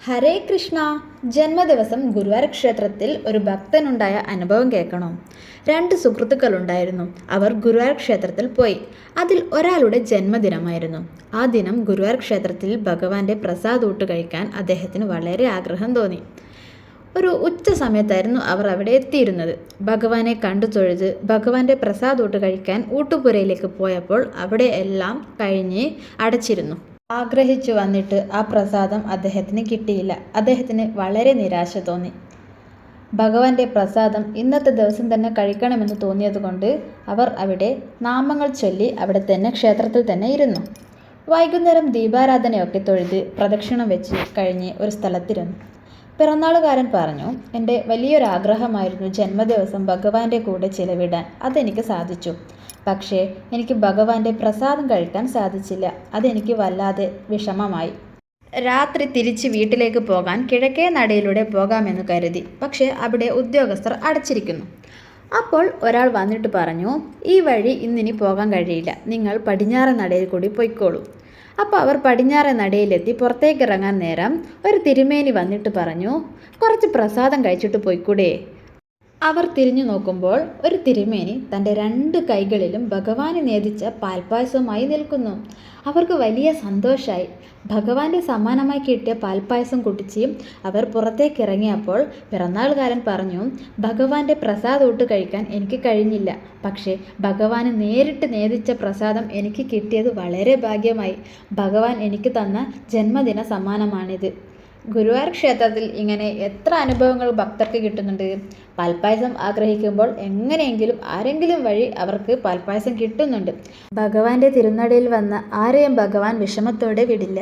ഹരേ കൃഷ്ണ. ജന്മദിവസം ഗുരുവായൂർ ക്ഷേത്രത്തിൽ ഒരു ഭക്തനുണ്ടായ അനുഭവം കേൾക്കണോ? രണ്ട് സുഹൃത്തുക്കളുണ്ടായിരുന്നു. അവർ ഗുരുവായൂർ ക്ഷേത്രത്തിൽ പോയി. അതിൽ ഒരാളുടെ ജന്മദിനമായിരുന്നു. ആ ദിനം ഗുരുവായൂർ ക്ഷേത്രത്തിൽ ഭഗവാന്റെ പ്രസാദൂട്ട് കഴിക്കാൻ അദ്ദേഹത്തിന് വളരെ ആഗ്രഹം തോന്നി. ഒരു ഉച്ച സമയത്തായിരുന്നു അവർ അവിടെ എത്തിയിരുന്നത്. ഭഗവാനെ കണ്ടു തൊഴുത് ഭഗവാന്റെ പ്രസാദൂട്ട് കഴിക്കാൻ ഊട്ടുപുരയിലേക്ക് പോയപ്പോൾ അവിടെ എല്ലാം കഴിഞ്ഞ് അടച്ചിരുന്നു. ആഗ്രഹിച്ചു വന്നിട്ട് ആ പ്രസാദം അദ്ദേഹത്തിന് കിട്ടിയില്ല. അദ്ദേഹത്തിന് വളരെ നിരാശ തോന്നി. ഭഗവാന്റെ പ്രസാദം ഇന്നത്തെ ദിവസം തന്നെ കഴിക്കണമെന്ന് തോന്നിയതുകൊണ്ട് അവർ അവിടെ നാമങ്ങൾ ചൊല്ലി അവിടെ തന്നെ ക്ഷേത്രത്തിൽ തന്നെ ഇരുന്നു. വൈകുന്നേരം ദീപാരാധനയൊക്കെ തൊഴുത് പ്രദക്ഷിണം വെച്ച് കഴിഞ്ഞ് ഒരു സ്ഥലത്തിരുന്നു. പിറന്നാളുകാരൻ പറഞ്ഞു, എൻ്റെ വലിയൊരാഗ്രഹമായിരുന്നു ജന്മദിവസം ഭഗവാന്റെ കൂടെ ചിലവിടാൻ. അതെനിക്ക് സാധിച്ചു. പക്ഷേ എനിക്ക് ഭഗവാന്റെ പ്രസാദം കഴിക്കാൻ സാധിച്ചില്ല. അതെനിക്ക് വല്ലാതെ വിഷമമായി. രാത്രി തിരിച്ച് വീട്ടിലേക്ക് പോകാൻ കിഴക്കേ നടയിലൂടെ പോകാമെന്ന് കരുതി. പക്ഷേ അവിടെ ഉദ്യോഗസ്ഥർ അടച്ചിരിക്കുന്നു. അപ്പോൾ ഒരാൾ വന്നിട്ട് പറഞ്ഞു, ഈ വഴി ഇന്നിനി പോകാൻ കഴിയില്ല, നിങ്ങൾ പടിഞ്ഞാറേ നടയിൽ കൂടി പൊയ്ക്കോളൂ. അപ്പോൾ അവർ പടിഞ്ഞാറേ നടയിലെത്തി പുറത്തേക്ക് ഇറങ്ങാൻ നേരം ഒരു തിരുമേനി വന്നിട്ട് പറഞ്ഞു, കുറച്ച് പ്രസാദം കഴിച്ചിട്ട് പോയിക്കൂടെ? അവർ തിരിഞ്ഞു നോക്കുമ്പോൾ ഒരു തിരുമേനി തൻ്റെ രണ്ട് കൈകളിലും ഭഗവാന് നേദിച്ച പാൽപ്പായസവുമായി നിൽക്കുന്നു. അവർക്ക് വലിയ സന്തോഷമായി. ഭഗവാന്റെ സമ്മാനമായി കിട്ടിയ പാൽപ്പായസം കുടിച്ച് അവർ പുറത്തേക്ക് ഇറങ്ങിയപ്പോൾ പിറന്നാളുകാരൻ പറഞ്ഞു, ഭഗവാന്റെ പ്രസാദൂട്ട് കഴിക്കാൻ എനിക്ക് കഴിഞ്ഞില്ല. പക്ഷേ ഭഗവാന് നേരിട്ട് നേദിച്ച പ്രസാദം എനിക്ക് കിട്ടിയത് വളരെ ഭാഗ്യമായി. ഭഗവാൻ എനിക്ക് തന്ന ജന്മദിന സമ്മാനമാണിത്. ഗുരുവായൂർ ക്ഷേത്രത്തിൽ ഇങ്ങനെ എത്ര അനുഭവങ്ങൾ ഭക്തർക്ക് കിട്ടുന്നുണ്ട്. പാൽപ്പായസം ആഗ്രഹിക്കുമ്പോൾ എങ്ങനെയെങ്കിലും ആരെങ്കിലും വഴി അവർക്ക് പാൽപ്പായസം കിട്ടുന്നുണ്ട്. ഭഗവാന്റെ തിരുനടയിൽ വന്ന ആരെയും ഭഗവാൻ വിഷമത്തോടെ വിടില്ല.